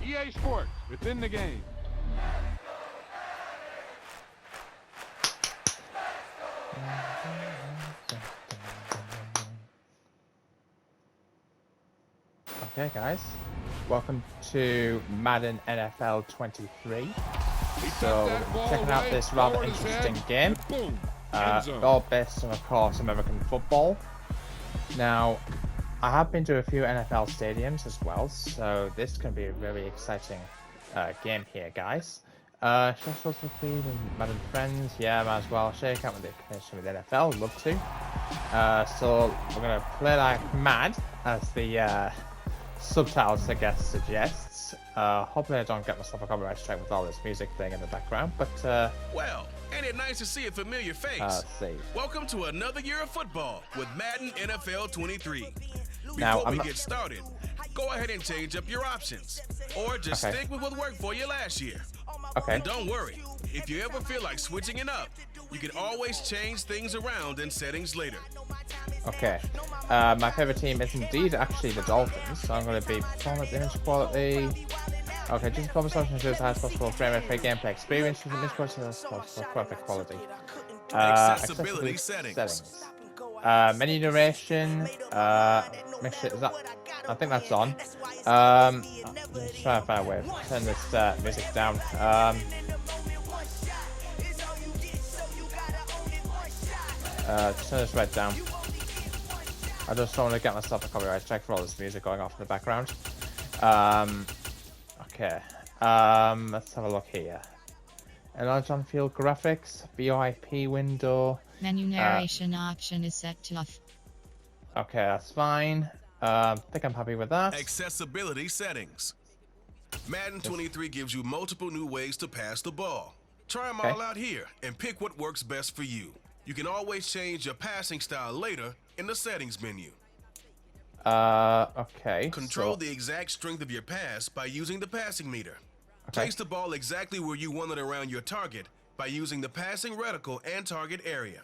EA Sports, within the game. Okay, guys, welcome to Madden NFL 23. So, checking out this rather interesting game. All based on, of course, American football. Now, I have been to a few NFL stadiums as well, so this is going to be a very exciting game here, guys. Should I show some feed and Madden friends? Yeah, might as well. Shake out with the connection with the NFL, love to. So, we're going to play like mad, as the subtitles, I guess, suggests. Hopefully I don't get myself a copyright strike with all this music playing in the background, but well, ain't it nice to see a familiar face? Let's see. Welcome to another year of football with Madden NFL 23. Now, Before we get started, go ahead and change up your options, or just stick with what worked for you last year. Okay. And don't worry, if you ever feel like switching it up, you can always change things around in settings later. Okay, my favorite team is indeed actually the Dolphins, so I'm going to be performance image quality. Okay, just performance options shows the highest possible frame rate for gameplay experience with image quality for perfect quality. Accessibility settings. Menu narration. Make sure is that. I think that's on. Let's try to find a way to turn this music down. Just turn this right down. I just don't want to get myself a copyright strike for all this music going off in the background. Okay. Let's have a look here. Enlarge on field graphics, BIP window. Menu narration option is set to off. Okay, that's fine. I think I'm happy with that. Accessibility settings. Madden 23 gives you multiple new ways to pass the ball. Try them all out here and pick what works best for you. You can always change your passing style later in the settings menu. Okay. Control the exact strength of your pass by using the passing meter. Place the ball exactly where you want it around your target by using the passing reticle and target area.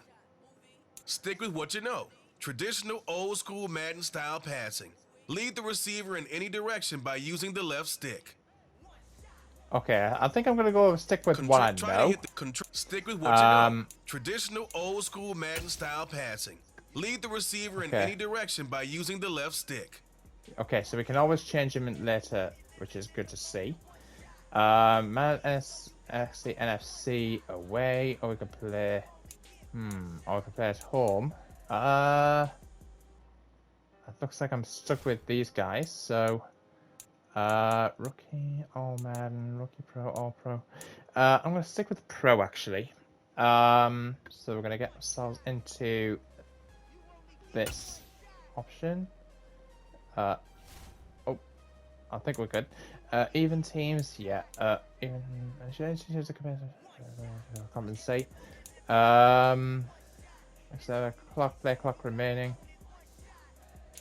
Stick with what you know. Traditional old school Madden style passing. Lead the receiver in any direction by using the left stick. Okay, I think I'm gonna go stick with what I know. Stick with what you know. Traditional old school Madden style passing. Lead the receiver in any direction by using the left stick. Okay, so we can always change them later, which is good to see. Madden NFC away, or we can play. Or we can play at home. It looks like I'm stuck with these guys. So, rookie, all Madden, rookie pro, all pro. I'm gonna stick with pro actually. So we're gonna get ourselves into this option. I think we're good. Even teams, yeah. Even compensate. So play clock remaining.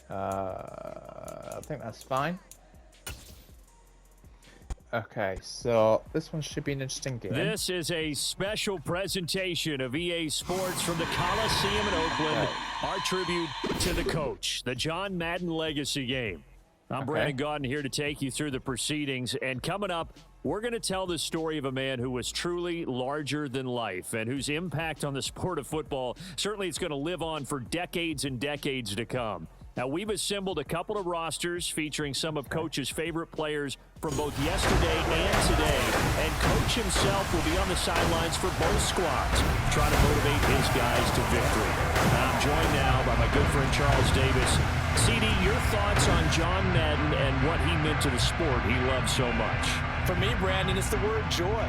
I think that's fine. Okay, so this one should be an interesting game. This is a special presentation of EA Sports from the Coliseum in Oakland. Our tribute to the coach, the John Madden Legacy game. I'm Brandon Gaudin here to take you through the proceedings. And coming up, we're going to tell the story of a man who was truly larger than life and whose impact on the sport of football, certainly it's going to live on for decades and decades to come. Now, we've assembled a couple of rosters featuring some of Coach's favorite players from both yesterday and today. And Coach himself will be on the sidelines for both squads, trying to motivate his guys to victory. I'm joined now by my good friend Charles Davis. CD, your thoughts on John Madden and what he meant to the sport he loved so much? For me, Brandon, it's the word joy.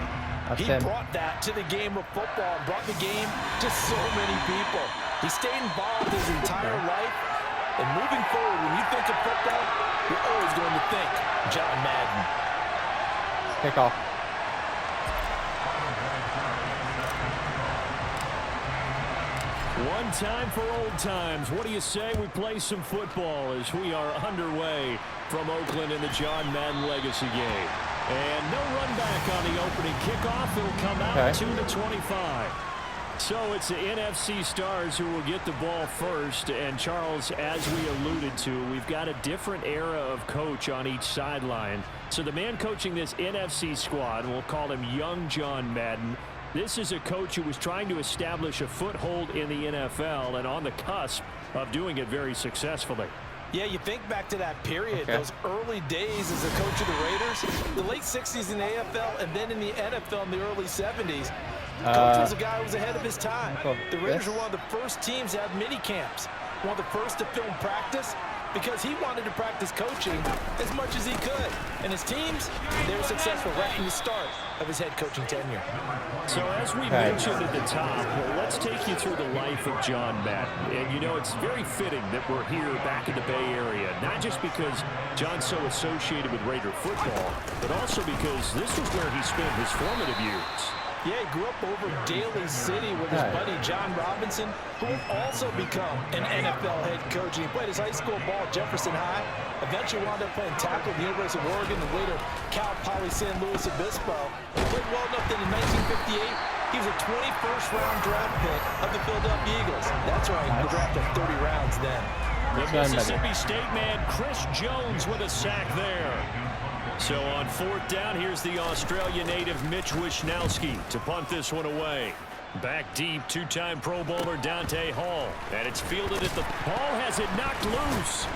He brought that to the game of football, brought the game to so many people. He stayed involved his entire life. And moving forward, when you think of football, you're always going to think John Madden. Kick off. One time for old times. What do you say we play some football as we are underway from Oakland in the John Madden Legacy game? And no run back on the opening kickoff. It'll come out to the 25. So it's the NFC stars who will get the ball first. And, Charles, as we alluded to, we've got a different era of coach on each sideline. So the man coaching this NFC squad, we'll call him young John Madden. This is a coach who was trying to establish a foothold in the NFL and on the cusp of doing it very successfully. Yeah, you think back to that period, those early days as a coach of the Raiders, the late 60s in the AFL, and then in the NFL in the early 70s. Coach was a guy who was ahead of his time. The Raiders were one of the first teams to have mini camps, one of the first to film practice, because he wanted to practice coaching as much as he could. And his teams, they were successful right from the start of his head coaching tenure. So as we mentioned at the top, let's take you through the life of John Madden. And, you know, it's very fitting that we're here back in the Bay Area, not just because John's so associated with Raider football, but also because this was where he spent his formative years. Yeah, he grew up over Daly City with his buddy John Robinson, who would also become an NFL head coach. He played his high school ball at Jefferson High, eventually wound up playing tackle at the University of Oregon, and later Cal Poly San Luis Obispo. He played well enough that in 1958, he was a 21st round draft pick of the Philadelphia Eagles. That's right, the draft of 30 rounds then. The Mississippi State man Chris Jones with a sack there. So on 4th down, here's the Australia native Mitch Wishnowsky to punt this one away. Back deep, two-time Pro Bowler Dante Hall. And it's fielded at the... Hall has it knocked loose.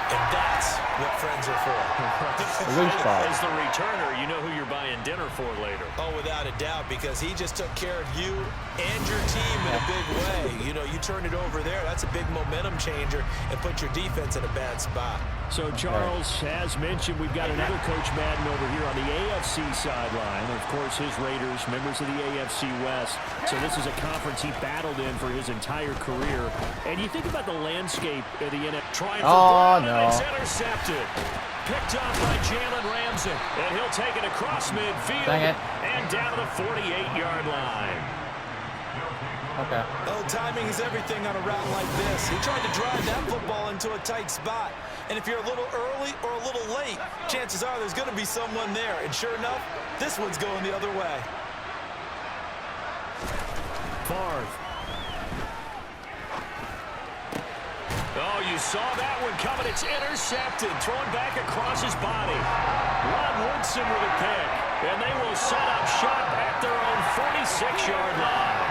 And that's what friends are for. As the returner, you know who you're buying dinner for later. Oh, without a doubt, because he just took care of you and your team in a big way. You know, you turn it over there, that's a big momentum changer and put your defense in a bad spot. So, Charles, as mentioned, we've got another Coach Madden over here on the AFC sideline. Of course, his Raiders, members of the AFC West. So this is a conference he battled in for his entire career. And you think about the landscape of the NFL. Trying for Brown, and it's intercepted. Picked off by Jalen Ramsey. And he'll take it across midfield and down to the 48-yard line. Oh, timing is everything on a route like this. He tried to drive that football into a tight spot. And if you're a little early or a little late, chances are there's going to be someone there. And sure enough, this one's going the other way. Favre. Oh, you saw that one coming. It's intercepted. Thrown back across his body. Ron Woodson with a pick. And they will set up shop at their own 46-yard line.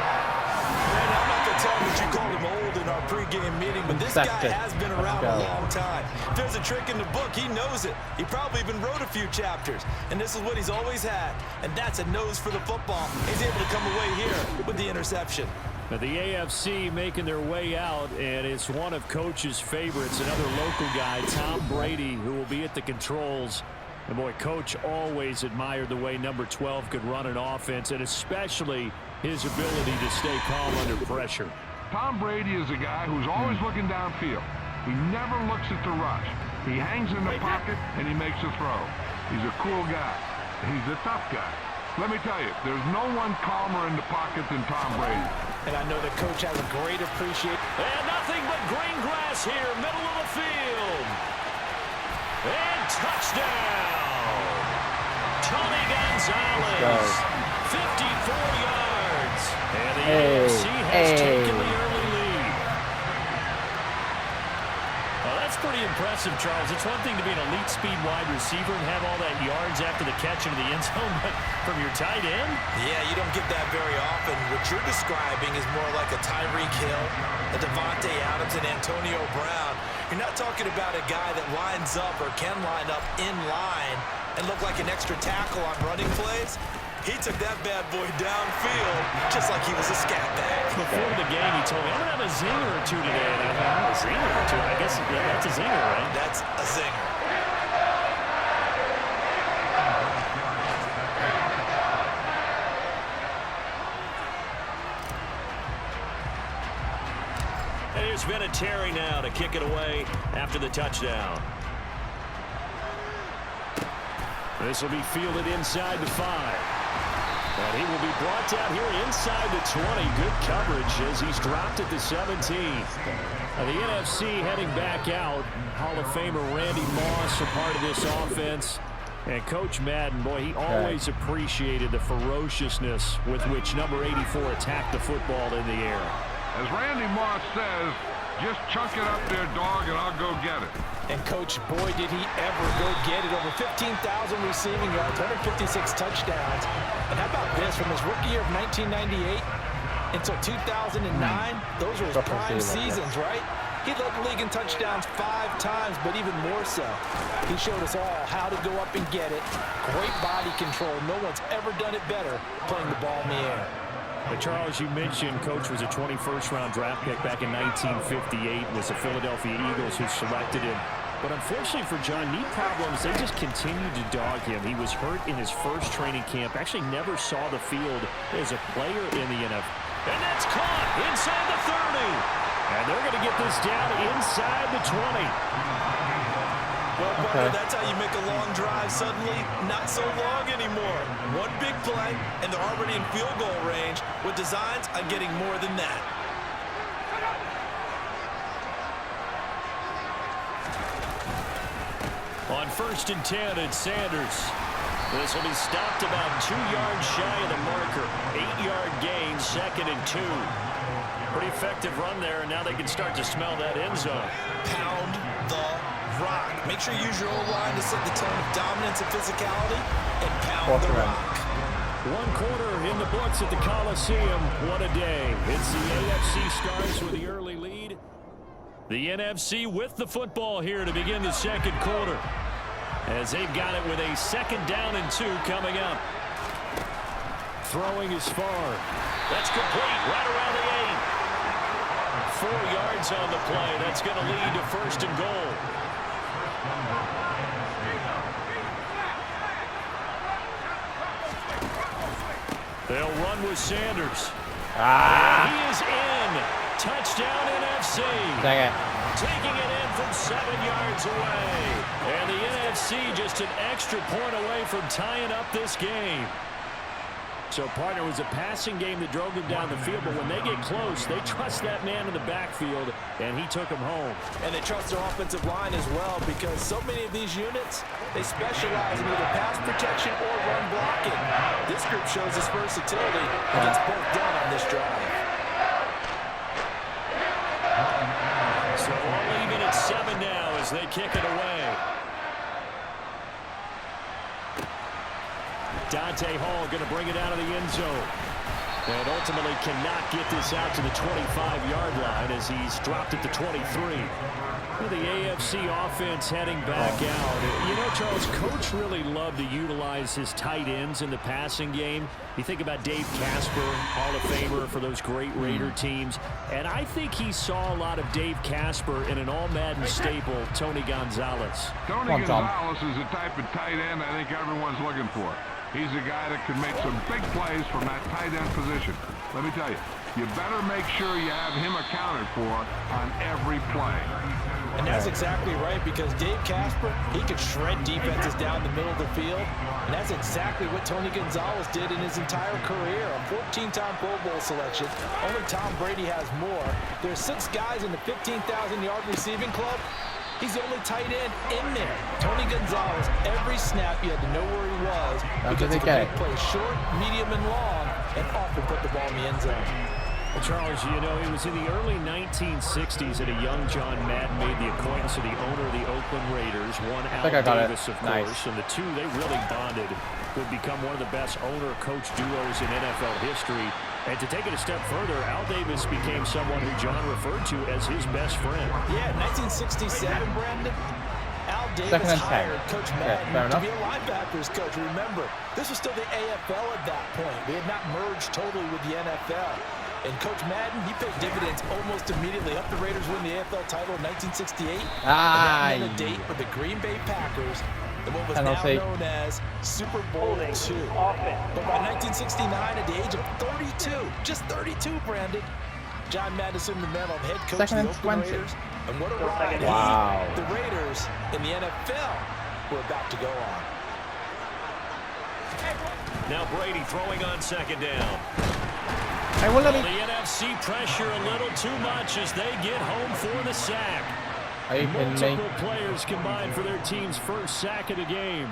Man, I'm not going to tell him that you called him old in our pregame meeting, but this guy has been around a long time. If there's a trick in the book, he knows it. He probably even wrote a few chapters, and this is what he's always had, and that's a nose for the football. He's able to come away here with the interception. Now the AFC making their way out, and it's one of Coach's favorites, another local guy, Tom Brady, who will be at the controls. And boy, Coach always admired the way number 12 could run an offense, and especially his ability to stay calm under pressure. Tom Brady is a guy who's always looking downfield. He never looks at the rush. He hangs in the pocket and he makes a throw. He's a cool guy. He's a tough guy. Let me tell you, there's no one calmer in the pocket than Tom Brady. And I know that Coach has a great appreciation. And nothing but green grass here, middle of the field. And touchdown. Tony Gonzalez, 54 yards. And the AFC has taken the early lead. Well, that's pretty impressive, Charles. It's one thing to be an elite speed wide receiver and have all that yards after the catch into the end zone, but from your tight end? Yeah, you don't get that very often. What you're describing is more like a Tyreek Hill, a Devontae Adams, and Antonio Brown. You're not talking about a guy that lines up or can line up in line and look like an extra tackle on running plays. He took that bad boy downfield just like he was a scat bag. Before the game, he told me, I'm going to have a zinger or two today. And I thought, a zinger or two? I guess that's a zinger, right? That's a zinger. And here's Vinatieri now to kick it away after the touchdown. This will be fielded inside the 5. And He will be brought down here inside the 20. Good coverage as he's dropped at the 17. The NFC heading back out. Hall of Famer Randy Moss a part of this offense. And Coach Madden, boy, he always appreciated the ferociousness with which number 84 attacked the football in the air. As Randy Moss says, just chunk it up there, dog, and I'll go get it. And, Coach, boy, did he ever go get it. Over 15,000 receiving yards, 156 touchdowns. And how about this? From his rookie year of 1998 until 2009, those were his prime seasons, right? He led the league in touchdowns 5 times, but even more so, he showed us all how to go up and get it. Great body control. No one's ever done it better playing the ball in the air. But Charles, you mentioned Coach was a 21st-round draft pick back in 1958. It was the Philadelphia Eagles who selected him. But unfortunately for John, knee problems, they just continued to dog him. He was hurt in his first training camp. Actually never saw the field as a player in the NFL. And that's caught inside the 30. And they're going to get this down inside the 20. Well, brother, that's how you make a long drive suddenly not so long anymore. One big play, and they're already in field goal range with designs on getting more than that. On 1st and 10, it's Sanders. This will be stopped about 2 yards shy of the marker. 8-yard gain, 2nd and 2. Pretty effective run there, and now they can start to smell that end zone. Pound the rock. Make sure you use your O-line to set the tone of dominance and physicality, and pound the rock. 1 quarter in the books at the Coliseum. What a day. It's the AFC Stars with the early lead. The NFC with the football here to begin the 2nd quarter, as they've got it with a 2nd down and 2 coming up. Throwing is far. That's complete right around the 8. 4 yards on the play. That's going to lead to 1st and goal. They'll run with Sanders. And he is in. Touchdown NFC. Dang it. Taking it in from 7 yards away. And the NFC just an extra point away from tying up this game. So, partner, it was a passing game that drove them down the field, but when they get close, they trust that man in the backfield, and he took them home. And they trust their offensive line as well, because so many of these units, they specialize in either pass protection or run blocking. This group shows its versatility and gets both done on this drive. So all even at 7 now as they kick it away. Dante Hall going to bring it out of the end zone. And ultimately cannot get this out to the 25-yard line as he's dropped at the 23. Well, the AFC offense heading back out. You know, Charles, Coach really loved to utilize his tight ends in the passing game. You think about Dave Casper, Hall of Famer for those great Raider teams. And I think he saw a lot of Dave Casper in an all-Madden staple, Tony Gonzalez. Tony Gonzalez is the type of tight end I think everyone's looking for. He's a guy that can make some big plays from that tight end position. Let me tell you, you better make sure you have him accounted for on every play. And that's exactly right, because Dave Casper, he could shred defenses down the middle of the field. And that's exactly what Tony Gonzalez did in his entire career. A 14-time Pro Bowl selection. Only Tom Brady has more. There's 6 guys in the 15,000-yard receiving club. He's the only tight end in there. Tony Gonzalez, every snap you had to know where he was, because he could play short, medium, and long, and often put the ball in the end zone. Well, Charles, you know, it was in the early 1960s that a young John Madden made the acquaintance of the owner of the Oakland Raiders, one Al Davis, of course, and the two, they really bonded, would become one of the best owner-coach duos in NFL history. And to take it a step further, Al Davis became someone who John referred to as his best friend. Yeah, 1967, Brandon, Al Davis hired Coach Madden to be a linebackers coach. Remember, this was still the AFL at that point. They had not merged totally with the NFL. And Coach Madden, he paid dividends almost immediately. Helped the Raiders win the AFL title in 1968. And that meant a date with the Green Bay Packers in what was now known as Super Bowl II. But by 1969, at the age of 32, just 32, Brandon, John Madden assumed the mantle of head coach of the Oakland Raiders. And what a ride the Raiders in the NFL were about to go on. Now Brady throwing on second down. Hey, well, let me... The NFC pressure a little too much as they get home for the sack. Are you kidding me? Multiple players combined for their team's first sack of the game.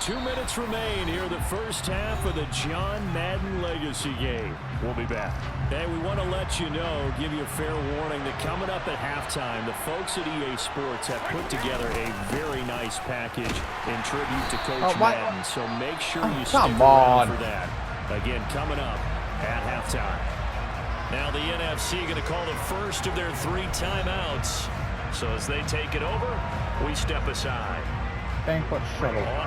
2 minutes remain here in the first half of the John Madden Legacy game. We'll be back. Hey, we want to let you know, give you a fair warning that coming up at halftime, the folks at EA Sports have put together a very nice package in tribute to Coach Madden. So make sure you stick around for that. Again, coming up at halftime. Now the NFC going to call the first of their 3 timeouts. So as they take it over, we step aside. On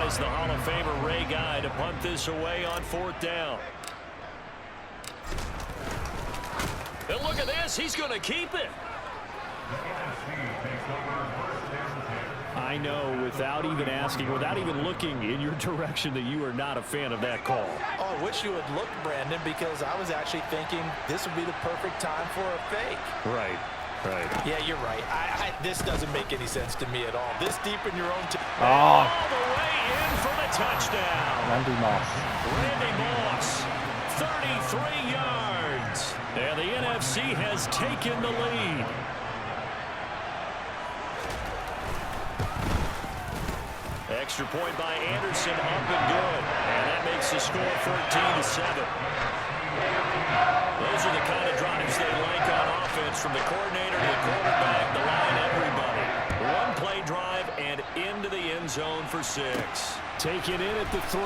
is the Hall of Famer Ray Guy to punt this away on 4th down. And look at this, he's going to keep it. I know, without even asking, without even looking in your direction, that you are not a fan of that call. Oh, I wish you would look, Brandon, because I was actually thinking this would be the perfect time for a fake. Right. Right. Yeah, you're right. This doesn't make any sense to me at all. This deep in your own all the way in for the touchdown. Randy Moss. Randy Moss, 33 yards. And the NFC has taken the lead. Extra point by Anderson, up and good. And that makes the score 14-7. Those are the kind of drives they like on offense, from the coordinator to the quarterback, the line, everybody. One play drive and into the end zone for 6. Taken in at the 3.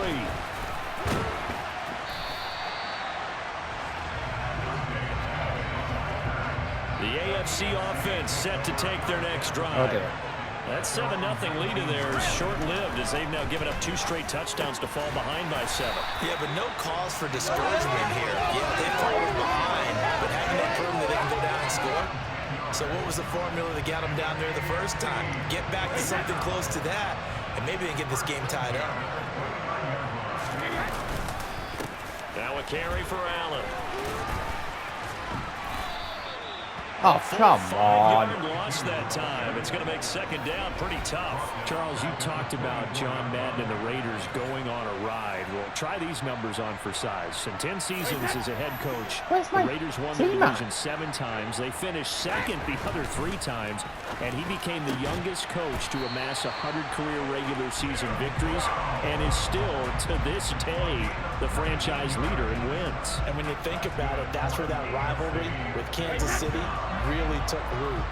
The AFC offense set to take their next drive. Okay. That 7-0 lead of theirs short-lived as they've now given up 2 straight touchdowns to fall behind by 7. Yeah, but no cause for discouragement here. Yeah, they've fallen behind, but haven't they proven that they can go down and score? So what was the formula that got them down there the first time? Get back to something close to that, and maybe they can get this game tied up. Now a carry for Allen. Oh, come on. 5-yard loss that time. It's going to make second down pretty tough. Charles, you talked about John Madden and the Raiders going on a ride. Well, try these numbers on for size. In 10 seasons as a head coach, the Raiders won the division 7 times. They finished second the other 3 times, and he became the youngest coach to amass 100 career regular season victories and is still, to this day, the franchise leader in wins. And when you think about it, that's where that rivalry with Kansas City really took root,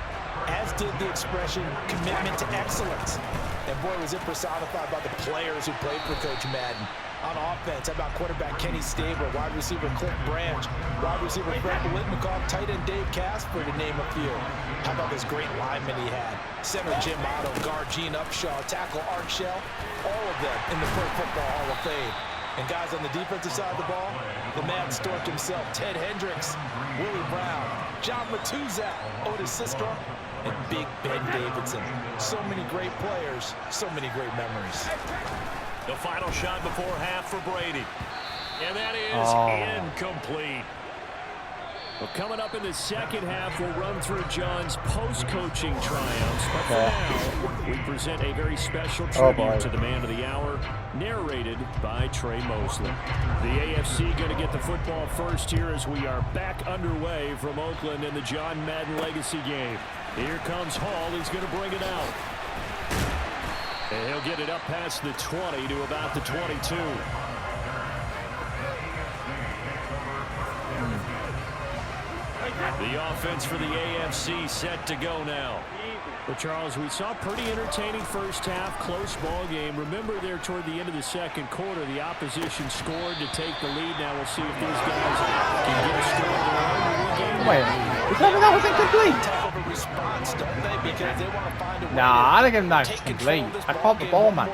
as did the expression commitment to excellence. And boy, was it personified by the players who played for Coach Madden. On offense, how about quarterback Kenny Stabler, wide receiver Cliff Branch, wide receiver Fred Biletnikoff, tight end Dave Casper, to name a few. How about this great lineman he had? Center Jim Otto, guard Gene Upshaw, tackle Art Shell, all of them in the Pro Football Hall of Fame. And guys on the defensive side of the ball, the Mad Stork himself, Ted Hendricks, Willie Brown, John Matuzak, Otis Sistrom, and Big Ben Davidson. So many great players, so many great memories. The final shot before half for Brady. And that is incomplete. Well, coming up in the second half, we'll run through John's post-coaching triumphs. But for now, we present a very special tribute to the man of the hour, narrated by Trey Mosley. The AFC going to get the football first here as we are back underway from Oakland in the John Madden Legacy game. Here comes Hall. He's going to bring it out. And he'll get it up past the 20 to about the 22. The offense for the AFC set to go now. But Charles, we saw a pretty entertaining first half, close ball game. Remember there toward the end of the second quarter, the opposition scored to take the lead. Now we'll see if these guys can get a score of their own. Wait, that was incomplete. Response, don't they? Because they want to find a way I don't give them that complete. I called the ball, man.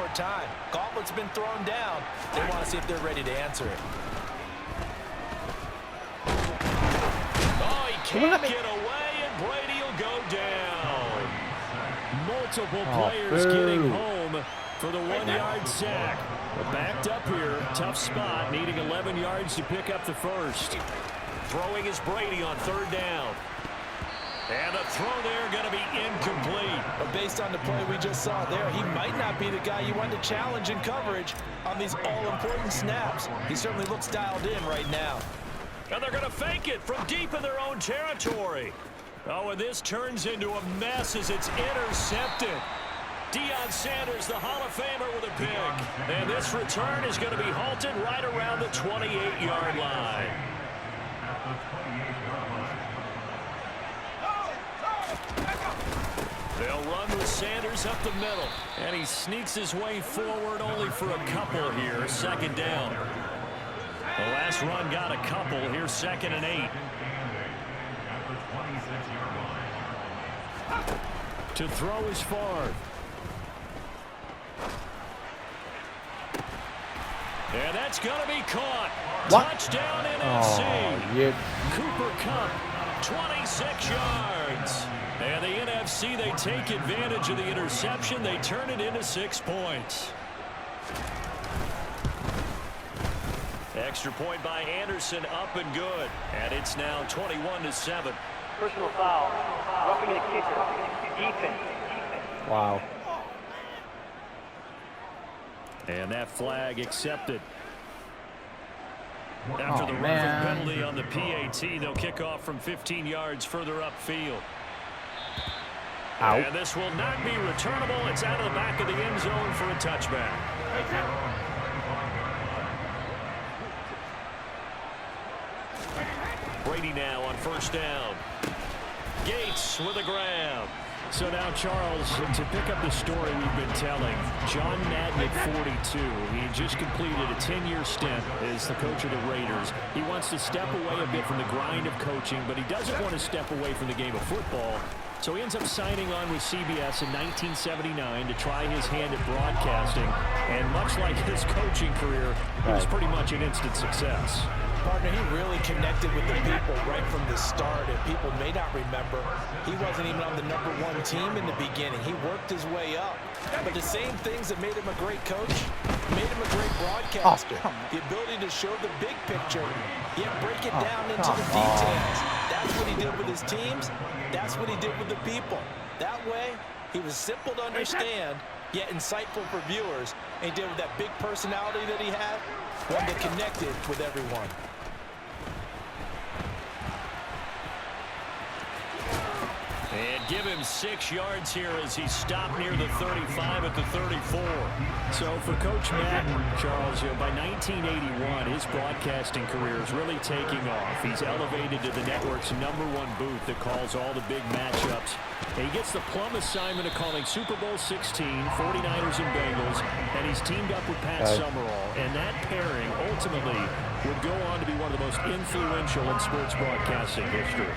Gauntlet's been thrown down. They want to see if they're ready to answer it. Oh, he can't get away, and Brady will go down. Multiple players getting home for the 1-yard sack. We're backed up here. Tough spot, needing 11 yards to pick up the first. Throwing is Brady on 3rd down. And the throw there going to be incomplete. But based on the play we just saw there, he might not be the guy you want to challenge in coverage on these all-important snaps. He certainly looks dialed in right now. And they're going to fake it from deep in their own territory. Oh, and this turns into a mess as it's intercepted. Deion Sanders, the Hall of Famer, with a pick. And this return is going to be halted right around the 28-yard line. They'll run with Sanders up the middle. And he sneaks his way forward only for a couple here. Second down. The last run got a couple. Here's 2nd and 8. To throw is Favre. And that's going to be caught. What? Touchdown NFC. Oh, you... Cooper Kupp, 26 yards. And the NFC, they take advantage of the interception. They turn it into 6 points. Extra point by Anderson, up and good. And it's now 21-7. Personal foul. Roughing the kicker. Defense. Wow. And that flag accepted. After the roughing penalty on the PAT, they'll kick off from 15 yards further upfield. Ow. And this will not be returnable. It's out of the back of the end zone for a touchback. Brady now on 1st down. Gates with a grab. So now, Charles, to pick up the story we've been telling, John Madden at 42, he just completed a 10-year stint as the coach of the Raiders. He wants to step away a bit from the grind of coaching, but he doesn't want to step away from the game of football. So he ends up signing on with CBS in 1979 to try his hand at broadcasting. And much like his coaching career, it was pretty much an instant success. Partner, he really connected with the people right from the start. And people may not remember, he wasn't even on the #1 team in the beginning. He worked his way up. But the same things that made him a great coach made him a great broadcaster. The ability to show the big picture, yet break it down into the details. That's what he did with his teams. That's what he did with the people. That way, he was simple to understand, yet insightful for viewers. And he did with that big personality that he had, one that connected with everyone. And give him 6 yards here as he stopped near the 35 at the 34. So for Coach Madden, Charles, by 1981, his broadcasting career is really taking off. He's elevated to the network's #1 booth that calls all the big matchups. And he gets the plum assignment of calling Super Bowl 16, 49ers and Bengals, and he's teamed up with Pat Summerall. And that pairing ultimately would go on to be one of the most influential in sports broadcasting history.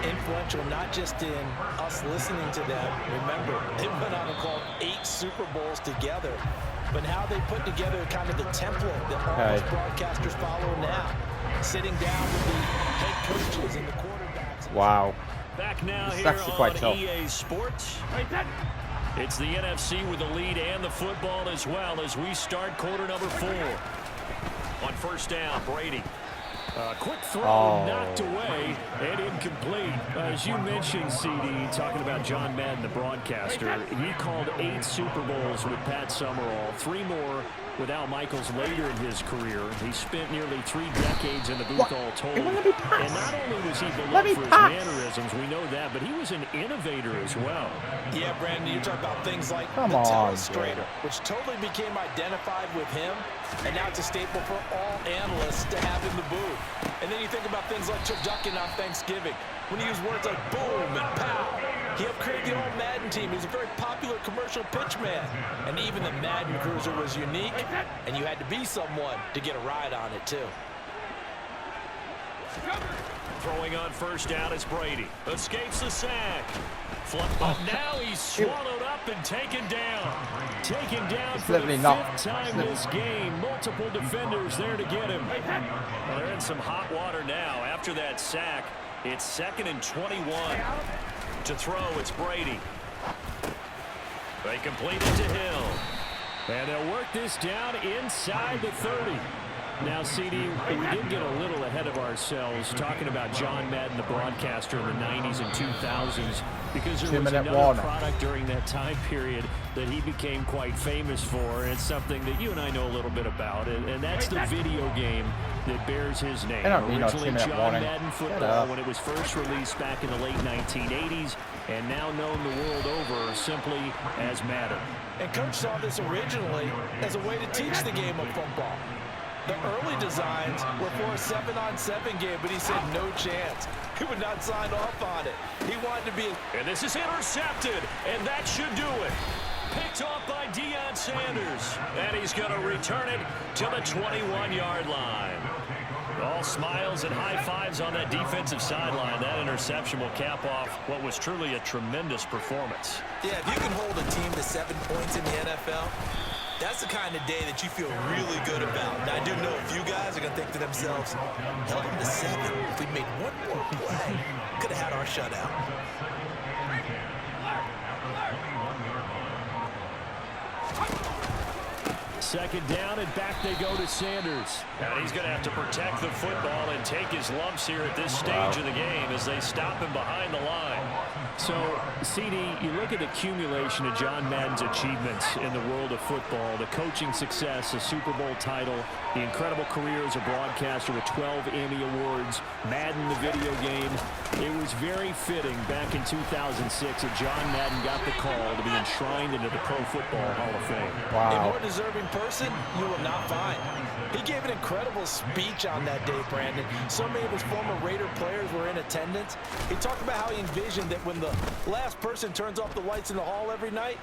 Influential not just in us listening to them. Remember, they went on and called 8 Super Bowls together. But how they put together kind of the template that all those broadcasters follow now. Sitting down with the head coaches and the quarterbacks. Wow. Back now It's here actually quite on tough. EA Sports. It's the NFC with the lead and the football as well as we start quarter number 4. On 1st down, Brady. Quick throw, knocked away, and incomplete. As you mentioned, CD, talking about John Madden, the broadcaster, he called 8 Super Bowls with Pat Summerall, 3 more with Al Michaels later in his career. He spent nearly 3 decades in the booth all told. And not only was he beloved for his mannerisms, we know that, but he was an innovator as well. Yeah, Brandon, you talk about things like the telestrator, which totally became identified with him, and now it's a staple for all analysts to have in the booth. And then you think about things like turducken on Thanksgiving, when he used words like boom and pow. He helped create the old Madden team. He was a very popular commercial pitch man. And even the Madden Cruiser was unique, and you had to be someone to get a ride on it, too. Throwing on 1st down is Brady. Escapes the sack. But now he's swallowed up and taken down. Taken down for the 5th time this game. Multiple defenders there to get him. Well, they're in some hot water now. After that sack, it's 2nd and 21. To throw, it's Brady. They complete it to Hill. And they'll work this down inside the 30. Now, CD, we did get a little ahead of ourselves talking about John Madden, the broadcaster in the 90s and 2000s, because there was another product during that time period that he became quite famous for, and it's something that you and I know a little bit about, and that's the video game that bears his name. Originally John Madden Football when it was first released back in the late 1980s, and now known the world over simply as Madden. And Coach saw this originally as a way to teach the game of football. The early designs were for a 7-on-7 game, but he said no chance. He would not sign off on it. He wanted to be... And this is intercepted, and that should do it. Picked off by Deion Sanders, and he's going to return it to the 21-yard line. All smiles and high fives on that defensive sideline. That interception will cap off what was truly a tremendous performance. Yeah, if you can hold a team to 7 points in the NFL, that's the kind of day that you feel really good about. Now, I do know a few guys are going to think to themselves, held them to 7. If we made one more play, could have had our shutout. Second down, and back they go to Sanders. And he's going to have to protect the football and take his lumps here at this stage of the game as they stop him behind the line. So, CD, you look at the accumulation of John Madden's achievements in the world of football, the coaching success, a Super Bowl title, the incredible career as a broadcaster with 12 Emmy Awards, Madden, the video game. It was very fitting back in 2006 that John Madden got the call to be enshrined into the Pro Football Hall of Fame. Wow. A more deserving person you will not find. He gave an incredible speech on that day, Brandon. So many of his former Raider players were in attendance. He talked about how he envisioned that when the last person turns off the lights in the hall every night,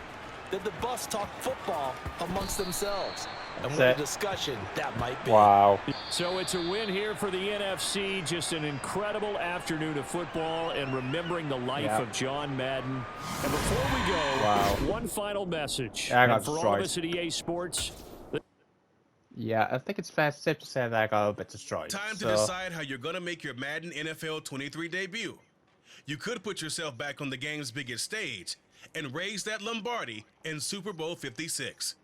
that the bus talk football amongst themselves. And what a discussion that might be. Wow. So it's a win here for the NFC. Just an incredible afternoon of football and remembering the life of John Madden. And before we go, one final message. And for all of us at EA Sports. Yeah, I think it's safe to say that I got a bit destroyed. Time to decide how you're going to make your Madden NFL 23 debut. You could put yourself back on the game's biggest stage and raise that Lombardi in Super Bowl 56.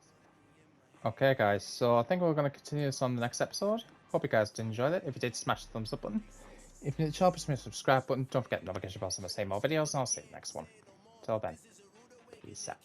Okay, guys, so I think we're going to continue this on the next episode. Hope you guys did enjoy it. If you did, smash the thumbs up button. If you're new to the channel, please smash the subscribe button. Don't forget the notification bell so you see more videos, and I'll see you in the next one. Till then, peace out.